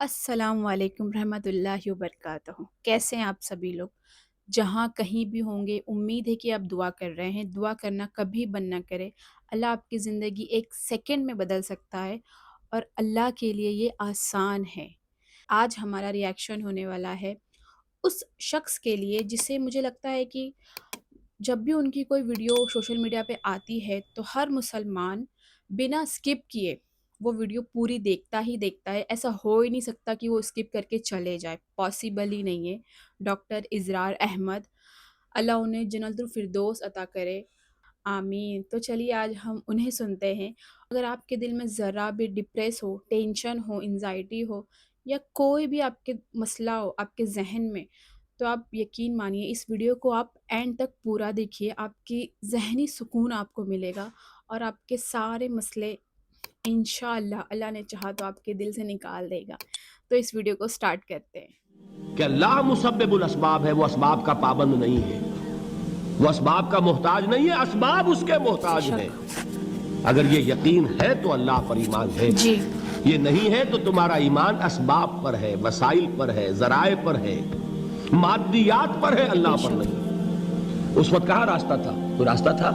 السلام علیکم رحمۃ اللہ وبرکاتہ۔ کیسے ہیں آپ سبھی لوگ؟ جہاں کہیں بھی ہوں گے، امید ہے کہ آپ دعا کر رہے ہیں۔ دعا کرنا کبھی بند نہ کرے۔ اللہ آپ کی زندگی ایک سیکنڈ میں بدل سکتا ہے، اور اللہ کے لیے یہ آسان ہے۔ آج ہمارا ریاکشن ہونے والا ہے اس شخص کے لیے جسے مجھے لگتا ہے کہ جب بھی ان کی کوئی ویڈیو سوشل میڈیا پہ آتی ہے تو ہر مسلمان بنا اسکپ کیے وہ ویڈیو پوری دیکھتا ہی دیکھتا ہے۔ ایسا ہو ہی نہیں سکتا کہ وہ اسکپ کر کے چلے جائے، پاسیبل ہی نہیں ہے۔ ڈاکٹر اسرار احمد، اللہ انہیں جنت الفردوس عطا کرے، آمین۔ تو چلیے آج ہم انہیں سنتے ہیں۔ اگر آپ کے دل میں ذرا بھی ڈپریس ہو، ٹینشن ہو، انزائٹی ہو، یا کوئی بھی آپ کے مسئلہ ہو آپ کے ذہن میں، تو آپ یقین مانیے اس ویڈیو کو آپ اینڈ تک پورا دیکھیے۔ آپ کی ذہنی سکون آپ کو ملے گا، اور آپ کے سارے مسئلے انشاءاللہ اللہ نے چاہا تو آپ کے دل سے نکال دے گا۔ تو اس ویڈیو کو سٹارٹ کرتے ہیں۔ کہ اللہ مسبب الاسباب ہے، وہ اسباب کا پابند نہیں ہے، وہ اسباب کا محتاج نہیں ہے، اسباب اس کے محتاج ہیں۔ اگر یہ یقین ہے تو اللہ پر ایمان ہے، جی یہ نہیں ہے تو تمہارا ایمان اسباب پر ہے، وسائل پر ہے، ذرائع پر ہے، مادیات پر ہے، اللہ پر نہیں۔ اس وقت کہاں راستہ تھا؟ کوئی راستہ تھا؟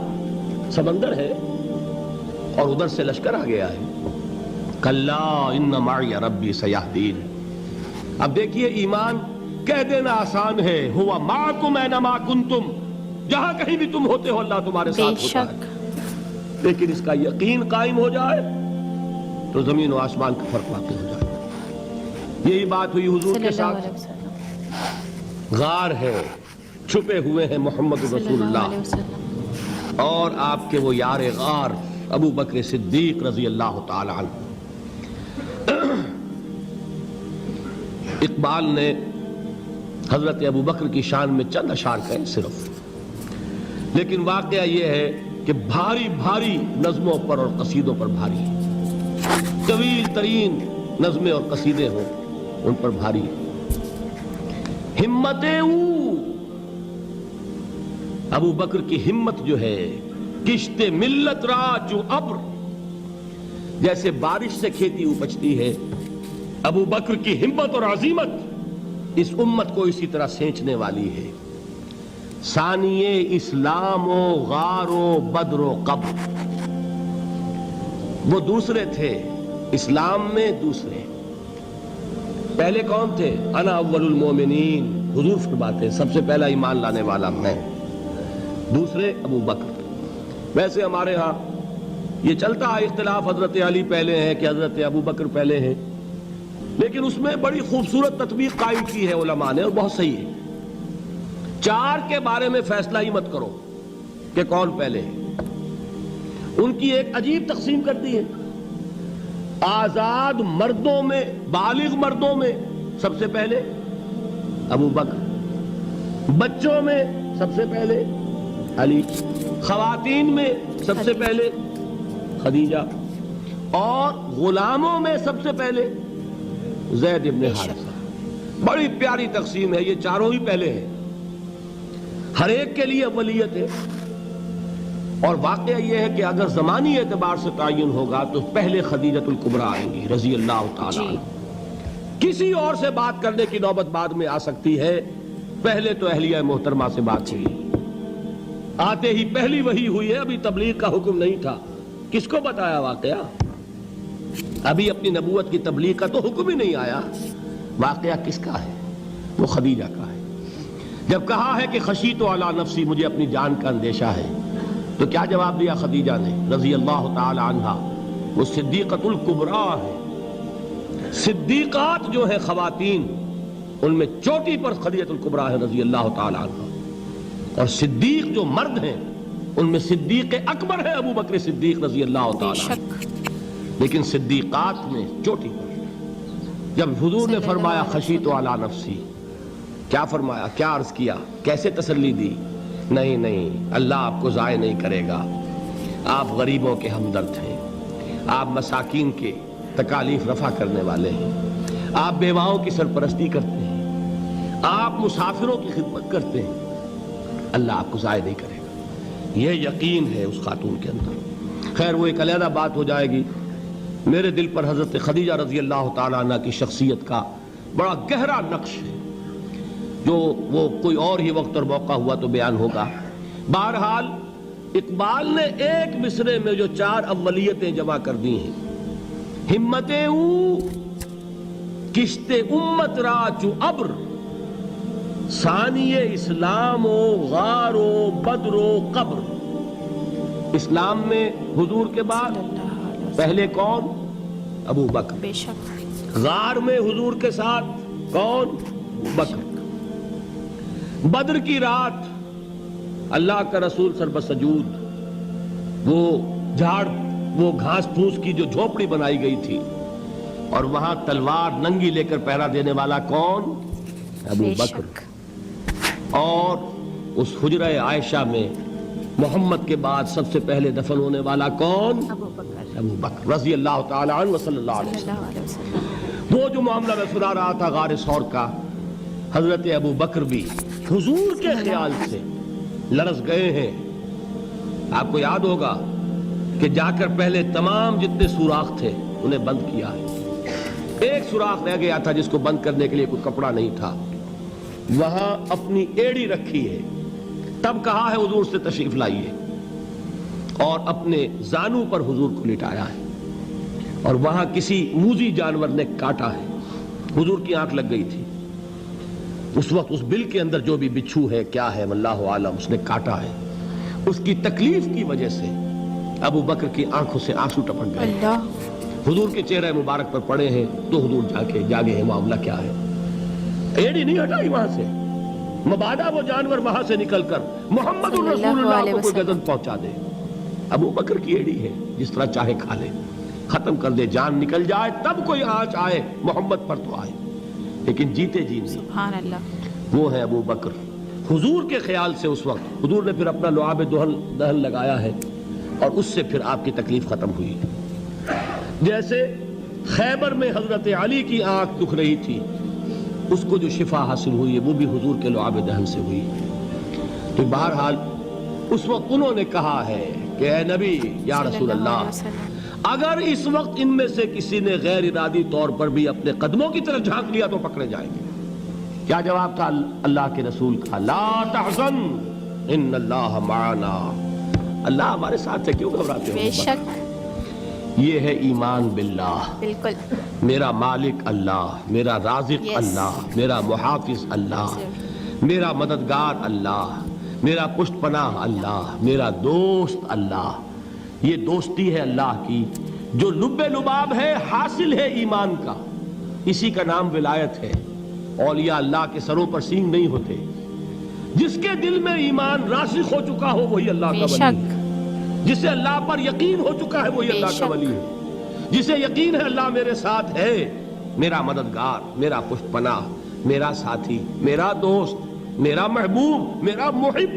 سمندر ہے، اور ادھر سے لشکر آ گیا ہے۔ کلا ان معی ربی سیہدین۔ اب دیکھیے، ایمان کہہ دینا آسان ہے، ہوا معکم اینما کنتم، جہاں کہیں بھی تم ہوتے ہو اللہ تمہارے بے ساتھ ہوتا شک، ہے۔ لیکن اس کا یقین قائم ہو جائے تو زمین و آسمان کا فرق واقع ہو جائے۔ یہی بات ہوئی حضور صلی کے اللہ ساتھ۔ علیہ وسلم، غار ہے، چھپے ہوئے ہیں محمد صلی رسول اللہ علیہ اللہ، وسلم۔ اور آپ کے وہ یار غار ابو بکر صدیق رضی اللہ تعالی عنہ۔ اقبال نے حضرت ابو بکر کی شان میں چند اشعار کہیں صرف، لیکن واقعہ یہ ہے کہ بھاری بھاری نظموں پر اور قصیدوں پر بھاری، طویل ترین نظمیں اور قصیدے ہوں ان پر بھاری۔ ہمت ابو بکر کی ہمت جو ہے، کشت ملت را جو ابر، جیسے بارش سے کھیتی اپجتی ہے، ابو بکر کی ہمت اور عزیمت اس امت کو اسی طرح سینچنے والی ہے۔ ثانیے اسلام و غار و بدر و قبر، وہ دوسرے تھے اسلام میں، دوسرے پہلے کون تھے؟ انا اول المومنین، حضور فرماتے ہیں سب سے پہلا ایمان لانے والا میں، دوسرے ابو بکر۔ ویسے ہمارے ہاں یہ چلتا ہے اختلاف، حضرت علی پہلے ہیں کہ حضرت ابو بکر پہلے ہیں، لیکن اس میں بڑی خوبصورت تطبیق قائم کی ہے علماء نے، اور بہت صحیح ہے۔ چار کے بارے میں فیصلہ ہی مت کرو کہ کون پہلے ہے، ان کی ایک عجیب تقسیم کر دی ہے۔ آزاد مردوں میں، بالغ مردوں میں سب سے پہلے ابو بکر، بچوں میں سب سے پہلے علی، خواتین میں سب سے پہلے خدیجہ، اور غلاموں میں سب سے پہلے زید ابن حارثہ۔ بڑی پیاری تقسیم ہے، یہ چاروں ہی پہلے ہیں، ہر ایک کے لیے اولیت ہے۔ اور واقعہ یہ ہے کہ اگر زمانی اعتبار سے تعین ہوگا تو پہلے خدیجۃ الکبریٰ آئیں گی رضی اللہ تعالی عنہ۔ کسی اور سے بات کرنے کی نوبت بعد میں آ سکتی ہے، پہلے تو اہلیہ محترمہ سے بات ہوئی، آتے ہی پہلی وحی ہوئی ہے، ابھی تبلیغ کا حکم نہیں تھا۔ کس کو بتایا واقعہ؟ ابھی اپنی نبوت کی تبلیغ کا تو حکم ہی نہیں آیا۔ واقعہ کس کا ہے؟ وہ خدیجہ کا ہے۔ جب کہا ہے کہ خشیت علی نفسی، مجھے اپنی جان کا اندیشہ ہے، تو کیا جواب دیا خدیجہ نے رضی اللہ تعالی عنہا؟ وہ صدیقۃ الکبریٰ ہے۔ صدیقات جو ہیں خواتین، ان میں چوٹی پر خدیجۃ الکبریٰ ہے رضی اللہ تعالی عنہا، اور صدیق جو مرد ہیں ان میں صدیق اکبر ہے ابو بکر صدیق رضی اللہ تعالی عنہ۔ لیکن صدیقات میں چوٹی پر جب حضور نے فرمایا خشیت علی نفسی، کیا فرمایا، کیا عرض کیا، کیسے تسلی دی؟ نہیں نہیں، اللہ آپ کو ضائع نہیں کرے گا، آپ غریبوں کے ہمدرد ہیں، آپ مساکین کے تکالیف رفع کرنے والے ہیں، آپ بیواؤں کی سرپرستی کرتے ہیں، آپ مسافروں کی خدمت کرتے ہیں، اللہ آپ کو ضائع نہیں کرے گا۔ یہ یقین ہے اس خاتون کے اندر۔ خیر وہ ایک علیحدہ بات ہو جائے گی، میرے دل پر حضرت خدیجہ رضی اللہ تعالیٰ عنہ کی شخصیت کا بڑا گہرا نقش ہے، جو وہ کوئی اور ہی وقت اور موقع ہوا تو بیان ہوگا۔ بہرحال اقبال نے ایک مصرے میں جو 4 اولیتیں جمع کر دی ہیں، ہمتیں او کشت امت را چو ابر، ثانی اسلام و غار و بدر و قبر۔ اسلام میں حضور کے بعد پہلے کون؟ ابو بکر۔ بے شک۔ غار میں حضور کے ساتھ کون؟ بکر۔ بدر کی رات اللہ کا رسول سر بسجود، وہ گھاس پھوس کی جو جھوپڑی بنائی گئی تھی، اور وہاں تلوار ننگی لے کر پہرا دینے والا کون؟ ابو بکر۔ اور اس حجرہ عائشہ میں محمد کے بعد سب سے پہلے دفن ہونے والا کون؟ ابو بکر ابو بکر رضی اللہ تعالی عنہ صلی اللہ علیہ وسلم۔ وہ جو معاملہ میں سنا رہا تھا غار ثور کا، حضرت ابو بکر بھی حضور کے خیال سے لرز گئے ہیں۔ آپ کو یاد ہوگا کہ جا کر پہلے تمام جتنے سوراخ تھے انہیں بند کیا ہے، ایک سوراخ رہ گیا تھا جس کو بند کرنے کے لیے کوئی کپڑا نہیں تھا، وہاں اپنی ایڑی رکھی ہے، تب کہا ہے حضور سے تشریف لائیے، اور اپنے زانو پر حضور کو لٹایا ہے، اور وہاں کسی موذی جانور نے کاٹا ہے، حضور کی آنکھ لگ گئی تھی، اس وقت اس بل کے اندر جو بھی بچھو ہے کیا ہے واللہ عالم، اس نے کاٹا ہے، اس کی تکلیف کی وجہ سے ابو بکر کی آنکھوں سے آنسو ٹپک گئے، حضور کے چہرے مبارک پر پڑے ہیں، تو حضور جاگے ہیں، معاملہ کیا ہے؟ ایڑی نہیں ہٹائی وہاں سے، مبادا وہ جانور وہاں سے نکل کر محمد الرسول اللہ کو کوئی غضب پہنچا دے، ابو بکر کی ایڑی ہے، جس طرح چاہے کھا لے، ختم کر دے، جان نکل جائے تب کوئی آنچ آئے، محمد پر تو آئے، لیکن جیتے جی نہیں۔ سبحان اللہ۔ وہ ہے ابو بکر حضور کے خیال سے۔ اس وقت حضور نے پھر اپنا لعاب دہن لگایا ہے، اور اس سے پھر آپ کی تکلیف ختم ہوئی۔ جیسے خیبر میں حضرت علی کی آنکھ دکھ رہی تھی، اس کو جو شفا حاصل ہوئی ہے وہ بھی حضور کے لعاب دہن سے ہوئی۔ تو بہرحال اس وقت انہوں نے کہا ہے کہ اے نبی یا رسول اللہ، اگر اس وقت ان میں سے کسی نے غیر ارادی طور پر بھی اپنے قدموں کی طرف جھانک لیا تو پکڑے جائیں گے۔ کیا جواب تھا اللہ کے رسول کا؟ لا تحزن ان اللہ معنا، اللہ ہمارے ساتھ ہے، کیوں گھبراتے ہو؟ بے شک، یہ ہے ایمان باللہ۔ بالکل۔ میرا مالک اللہ، میرا رازق اللہ، میرا محافظ اللہ، میرا مددگار اللہ، میرا پشت پناہ اللہ، میرا دوست اللہ۔ یہ دوستی ہے اللہ کی جو لب لباب ہے، حاصل ہے ایمان کا، اسی کا نام ولایت ہے۔ اولیاء اللہ کے سروں پر سینگ نہیں ہوتے، جس کے دل میں ایمان راسخ ہو چکا ہو وہی اللہ کا ولی ہے، جسے اللہ پر یقین ہو چکا ہے وہی اللہ کا ولی ہے، جسے یقین ہے اللہ میرے ساتھ ہے، میرا مددگار، میرا پشت پناہ، میرا ساتھی، میرا دوست، میرا محبوب، میرا محب۔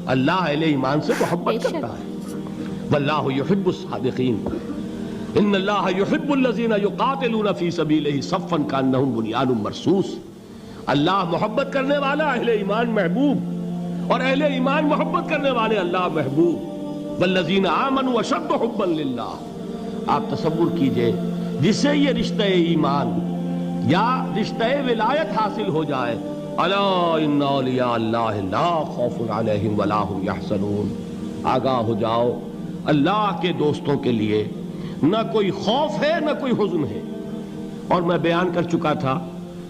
اللہ اہل ایمان سے محبت کرتا ہے۔ واللہ یحب الصادقین، ان اللہ یحب الذین یقاتلون فی سبیلہ صفا کانہم بنیان مرصوص۔ اللہ محبت کرنے والا، اہل ایمان محبوب، اور اہل ایمان محبت کرنے والے اللہ محبوب۔ والذین آمنوا اشد حبا للہ۔ آپ تصور کیجئے جسے یہ رشتہ ایمان یا رشتہ ولایت حاصل ہو جائے، الا ان اولیاء اللہ لا خوف علیہم ولا هم یحزنون، آگاہ ہو جاؤ، اللہ کے دوستوں کے لیے نہ کوئی خوف ہے نہ کوئی حزن ہے۔ اور میں بیان کر چکا تھا،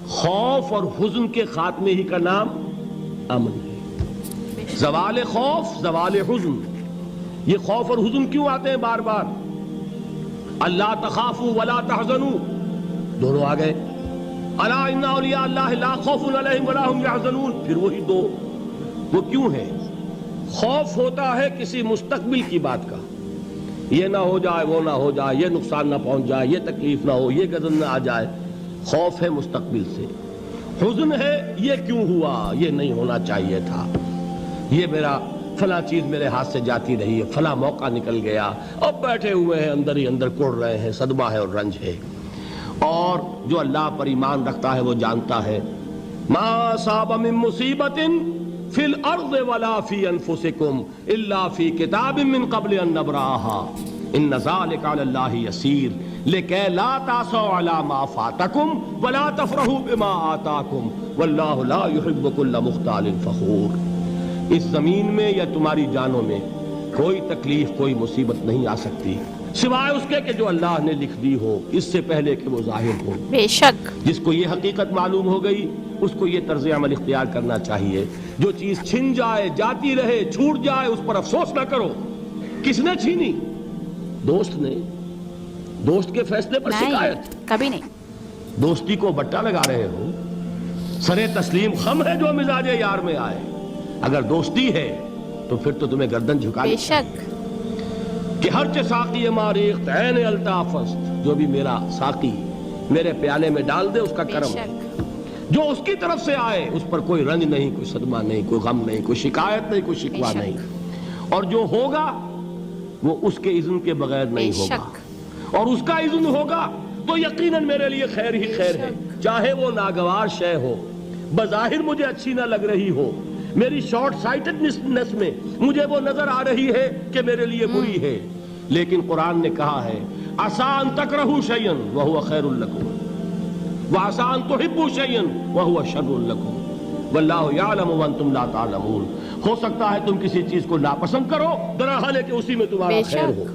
خوف اور حزن کے خاتمے ہی کا نام امن ہے۔ زوال خوف، زوال حزن۔ یہ خوف اور حزن کیوں آتے ہیں بار بار؟ اللہ تخافوا ولا تحزنوا، دونوں آ گئے۔ الا ان اولیاء اللہ لا خوف علیہم ولا هم یحزنون، پھر وہی دو۔ وہ کیوں ہے؟ خوف ہوتا ہے کسی مستقبل کی بات کا، یہ نہ ہو جائے، وہ نہ ہو جائے، یہ نقصان نہ پہنچ جائے، یہ تکلیف نہ ہو، یہ غضب نہ آ جائے، خوف ہے مستقبل سے۔ حزن ہے یہ کیوں ہوا، یہ نہیں ہونا چاہیے تھا، یہ میرا فلاں چیز میرے ہاتھ سے جاتی رہی ہے، فلاں موقع نکل گیا، اب بیٹھے ہوئے ہیں اندر ہی اندر کڑ رہے ہیں، صدمہ ہے اور رنج ہے۔ اور جو اللہ پر ایمان رکھتا ہے وہ جانتا ہے ما اصاب من مصیبت فی الارض ولا فی انفسکم الا فی کتاب من قبل ان نبرأها، ان ذالک علی اللہ یسیر لکی لا تعصوا علی ما فاتکم ولا تفرحوا بما آتاکم واللہ لا یحب کل مختال فخور. اس زمین میں یا تمہاری جانوں میں کوئی تکلیف کوئی مصیبت نہیں آ سکتی سوائے اس کے کہ جو اللہ نے لکھ دی ہو اس سے پہلے کہ وہ ظاہر ہو. بے شک. جس کو یہ حقیقت معلوم ہو گئی اس کو یہ طرز عمل اختیار کرنا چاہیے. جو چیز چھن جائے جاتی رہے چھوٹ جائے اس پر افسوس نہ کرو. کس نے چھینی؟ دوست نے. دوست کے فیصلے پر شکایت کبھی نہیں. دوستی کو بٹا لگا رہے ہو. سرے تسلیم خم ہے جو مزاج یار میں آئے. اگر دوستی ہے تو پھر تو تمہیں گردن جھکانی بے شک. کہ ہر چے ساقی ماریخت عین الطافست، جو بھی میرا ساقی میرے پیالے میں ڈال دے اس کا کرم ہے. جو اس کی طرف سے آئے اس پر کوئی رنج نہیں، کوئی صدمہ نہیں، کوئی غم نہیں، کوئی شکایت نہیں، کوئی شکوہ نہیں. اور جو ہوگا وہ اس کے اذن کے بغیر نہیں ہوگا، اور اس کا اذن ہوگا تو یقیناً میرے لیے خیر ہی خیر ہے. چاہے وہ ناگوار شے ہو، بظاہر مجھے اچھی نہ لگ رہی ہو، میری شارٹ سائٹڈنس میں مجھے وہ نظر آ رہی ہے کہ میرے لیے بری ہے، لیکن قرآن نے کہا ہے عسیٰ ان تکرہوا شیئا وہو خیر لکم وعسیٰ ان تحبوا شیئا وہو شر لکم واللہ یعلم وانتم لا تعلمون. ہو سکتا ہے تم کسی چیز کو ناپسند کرو درحال ہے کہ اسی میں تمہارا خیر ہو،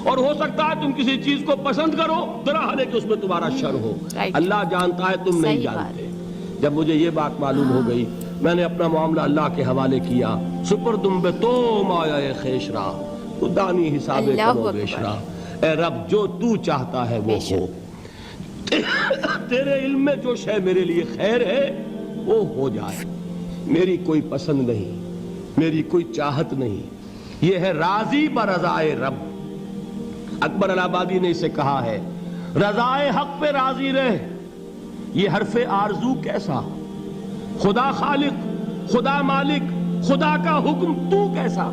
اور ہو سکتا ہے تم کسی چیز کو پسند کرو درحال ہے کہ اس میں تمہارا شر ہو. اللہ جانتا ہے تم نہیں جانتے. جب مجھے یہ بات معلوم ہو گئی میں نے اپنا معاملہ اللہ کے حوالے کیا. سپردم بے تو مایا خیشرا دانی حساب کم و بیشرا. اے رب جو تو چاہتا ہے وہ ہو. تیرے علم میں جو شے میرے لیے خیر ہے وہ ہو جائے. میری کوئی پسند نہیں، میری کوئی چاہت نہیں. یہ ہے راضی برضائے رب. اکبر الہ آبادی نے اسے کہا ہے رضائے حق پہ راضی رہ. یہ حرف آرزو کیسا؟ خدا خالق، خدا مالک، خدا کا حکم تو کیسا؟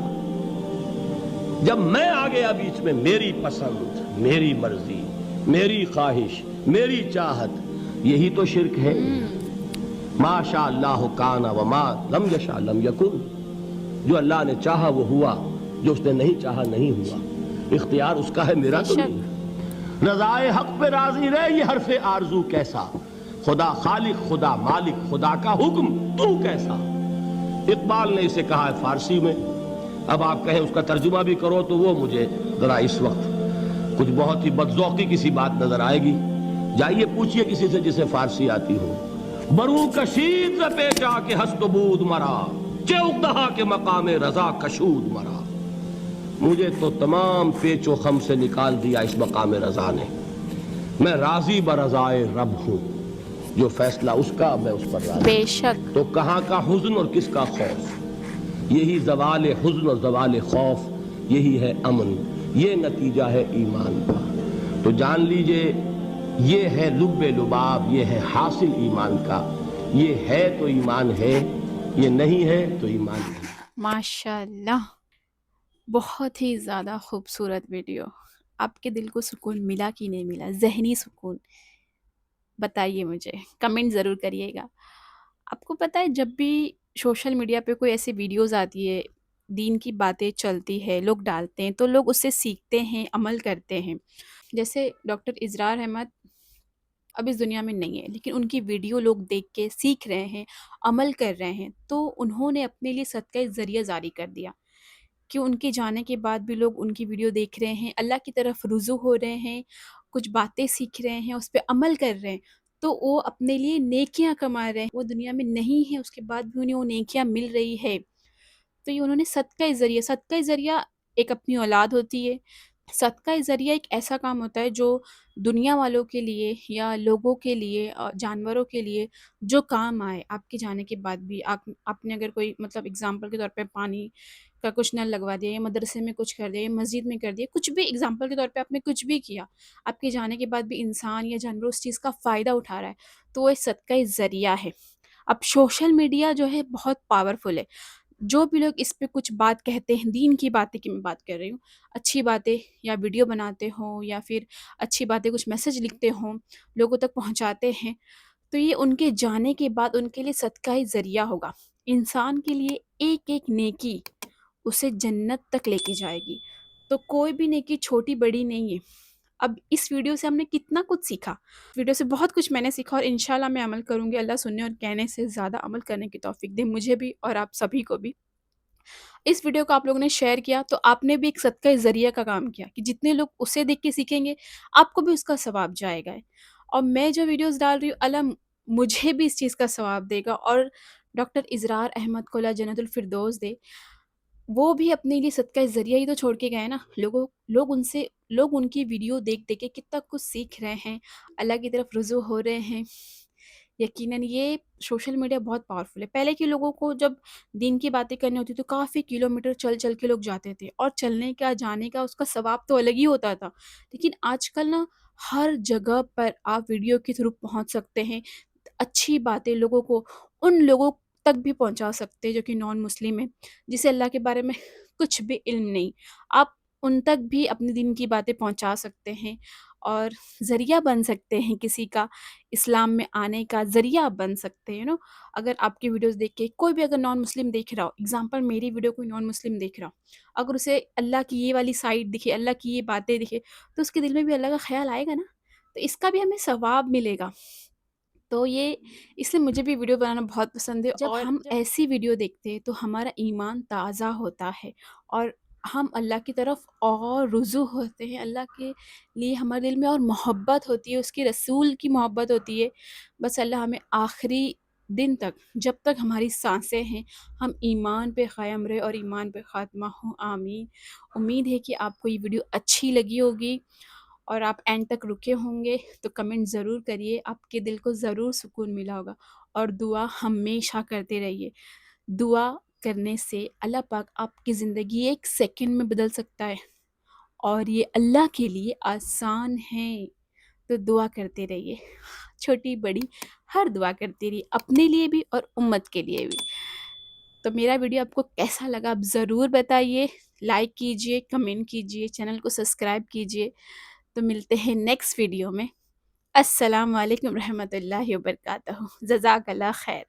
جب میں آ گیا بیچ میں میری پسند، میری مرضی، میری خواہش، میری چاہت، یہی تو شرک ہے. ما شاء اللہ کان وما لم یشاء لم یکن. جو اللہ نے چاہا وہ ہوا، جو اس نے نہیں چاہا نہیں ہوا. اختیار اس کا ہے، میرا تو نہیں. رضائے حق پہ راضی رہے یہ حرف آرزو کیسا؟ خدا خالق، خدا مالک، خدا کا حکم تو کیسا؟ اقبال نے اسے کہا ہے فارسی میں. اب آپ کہیں اس کا ترجمہ بھی کرو تو وہ مجھے ذرا اس وقت کچھ بہت ہی بدذوقی کسی بات نظر آئے گی. جائیے پوچھئے کسی سے جسے فارسی آتی ہو. برو کشید ز پیچا کے ہست و بود مرا چے اقدہا کے مقام رضا کشود مرا. مجھے تو تمام پیچ و خم سے نکال دیا اس مقام رضا نے. میں راضی برضائے رب ہوں. جو فیصلہ اس کا میں اس پر راضی. بے شک. تو کہاں کا حزن اور کس کا خوف؟ یہی زوال حزن اور زوال خوف، یہی ہے امن. یہ نتیجہ ہے ایمان کا. تو جان لیجئے یہ ہے لب لباب، یہ ہے حاصل ایمان کا. یہ ہے تو ایمان ہے، یہ نہیں ہے تو ایمان نہیں. ماشاءاللہ، بہت ہی زیادہ خوبصورت ویڈیو. آپ کے دل کو سکون ملا کہ نہیں ملا؟ ذہنی سکون بتائیے مجھے، کمنٹ ضرور کریے گا. آپ کو پتہ ہے جب بھی سوشل میڈیا پہ کوئی ایسی ویڈیوز آتی ہے، دین کی باتیں چلتی ہے، لوگ ڈالتے ہیں تو لوگ اس سے سیکھتے ہیں، عمل کرتے ہیں. جیسے ڈاکٹر اسرار احمد اب اس دنیا میں نہیں ہے، لیکن ان کی ویڈیو لوگ دیکھ کے سیکھ رہے ہیں، عمل کر رہے ہیں. تو انہوں نے اپنے لیے صدقہ ذریعہ جاری کر دیا کہ ان کے جانے کے بعد بھی لوگ ان کی ویڈیو دیکھ رہے ہیں، اللہ کی طرف رجوع ہو رہے ہیں، کچھ باتیں سیکھ رہے ہیں، اس پہ عمل کر رہے ہیں. تو وہ اپنے لیے نیکیاں کما رہے ہیں. وہ دنیا میں نہیں ہے، اس کے بعد بھی انہیں وہ نیکیاں مل رہی ہے. تو یہ انہوں نے صدقہ ذریعہ ایک اپنی اولاد ہوتی ہے. صدقہ ذریعہ ایک ایسا کام ہوتا ہے جو دنیا والوں کے لیے یا لوگوں کے لیے، جانوروں کے لیے جو کام آئے. آپ کے جانے کے بعد بھی آپ نے اگر کوئی مطلب اگزامپل کے طور پہ پانی کا کچھ نل لگوا دیا، یا مدرسے میں کچھ کر دیا، یا مسجد میں کر دیا، کچھ بھی اگزامپل کے طور پہ آپ نے کچھ بھی کیا، آپ کے جانے کے بعد بھی انسان یا جانور اس چیز کا فائدہ اٹھا رہا ہے، تو وہ ایک صدقہ ذریعہ ہے. اب سوشل میڈیا جو ہے بہت پاورفل ہے. جو بھی لوگ اس پہ کچھ بات کہتے ہیں، دین کی باتیں کی میں بات کر رہی ہوں، اچھی باتیں یا ویڈیو بناتے ہوں یا پھر اچھی باتیں کچھ میسج لکھتے ہوں، لوگوں تک پہنچاتے ہیں، تو یہ ان کے جانے کے بعد ان کے لیے صدقہ ذریعہ ہوگا. انسان کے لیے ایک ایک نیکی اسے جنت تک لے کے جائے گی. تو کوئی بھی نیکی چھوٹی بڑی نہیں ہے۔ اب اس ویڈیو سے ہم نے کتنا کچھ سیکھا، ویڈیو سے بہت کچھ میں نے سیکھا، اور انشاءاللہ میں عمل کروں گی۔ اللہ سننے اور کہنے سے زیادہ عمل کرنے کی توفیق دے مجھے بھی اور آپ سبھی کو بھی۔ اس ویڈیو کو آپ لوگوں نے شیئر کیا تو آپ نے بھی ایک صدقہ ذریعہ کا کام کیا کہ جتنے لوگ اسے دیکھ کے سیکھیں گے آپ کو بھی اس کا ثواب جائے گا۔ اور میں جو ویڈیوز ڈال رہی ہوں اللہ مجھے بھی اس چیز کا ثواب دے گا، اور ڈاکٹر اسرار احمد کو اللہ جنت الفردوس دے، وہ بھی اپنے لیے صدقہ ذریعہ ہی تو چھوڑ کے گئے نا۔ لوگ ان کی ویڈیو دیکھ دیکھ کے کتنا کچھ سیکھ رہے ہیں، اللہ کی طرف رجوع ہو رہے ہیں۔ یقیناً یہ سوشل میڈیا بہت پاورفل ہے۔ پہلے کے لوگوں کو جب دین کی باتیں کرنی ہوتی تو کافی کلومیٹر چل چل کے لوگ جاتے تھے، اور چلنے کا جانے کا اس کا ثواب تو الگ ہی ہوتا تھا۔ لیکن آج کل نا ہر جگہ پر آپ ویڈیو کے تھرو پہنچ سکتے ہیں، اچھی باتیں لوگوں کو، ان لوگوں تک بھی پہنچا سکتے ہیں جو کہ نان مسلم ہیں، جسے اللہ کے بارے میں کچھ بھی علم نہیں، آپ ان تک بھی اپنے دین کی باتیں پہنچا سکتے ہیں، اور ذریعہ بن سکتے ہیں کسی کا اسلام میں آنے کا، ذریعہ بن سکتے ہیں اگر آپ کی ویڈیوز دیکھ کے کوئی بھی اگر نان مسلم دیکھ رہا ہو، اگزامپل میری ویڈیو کوئی نان مسلم دیکھ رہا ہو، اگر اسے اللہ کی یہ والی سائڈ دکھے، اللہ کی یہ باتیں دکھے، تو اس کے دل میں بھی اللہ کا خیال آئے گا نا، تو اس کا بھی ہمیں ثواب ملے گا۔ تو یہ اس لیے مجھے بھی ویڈیو بنانا بہت پسند ہے، جب اور ہم ایسی ویڈیو دیکھتے ہیں تو ہمارا ایمان تازہ ہوتا ہے، اور ہم اللہ کی طرف اور رجوع ہوتے ہیں، اللہ کے لیے ہمارے دل میں اور محبت ہوتی ہے، اس کے رسول کی محبت ہوتی ہے۔ بس اللہ ہمیں آخری دن تک، جب تک ہماری سانسیں ہیں، ہم ایمان پہ قائم رہے اور ایمان پہ خاتمہ ہوں، آمین۔ امید ہے کہ آپ کو یہ ویڈیو اچھی لگی ہوگی، اور آپ اینڈ تک رکے ہوں گے تو کمنٹ ضرور کریے، آپ کے دل کو ضرور سکون ملا ہوگا، اور دعا ہمیشہ کرتے رہیے۔ دعا کرنے سے اللہ پاک آپ کی زندگی ایک سیکنڈ میں بدل سکتا ہے، اور یہ اللہ کے لیے آسان ہے۔ تو دعا کرتے رہیے، چھوٹی بڑی ہر دعا کرتے رہیے، اپنے لیے بھی اور امت کے لیے بھی۔ تو میرا ویڈیو آپ کو کیسا لگا آپ ضرور بتائیے، لائک کیجئے، کمنٹ کیجئے، چینل کو سبسکرائب کیجئے۔ تو ملتے ہیں نیکسٹ ویڈیو میں۔ السلام علیکم رحمۃ اللہ وبرکاتہ۔ جزاک اللہ خیر۔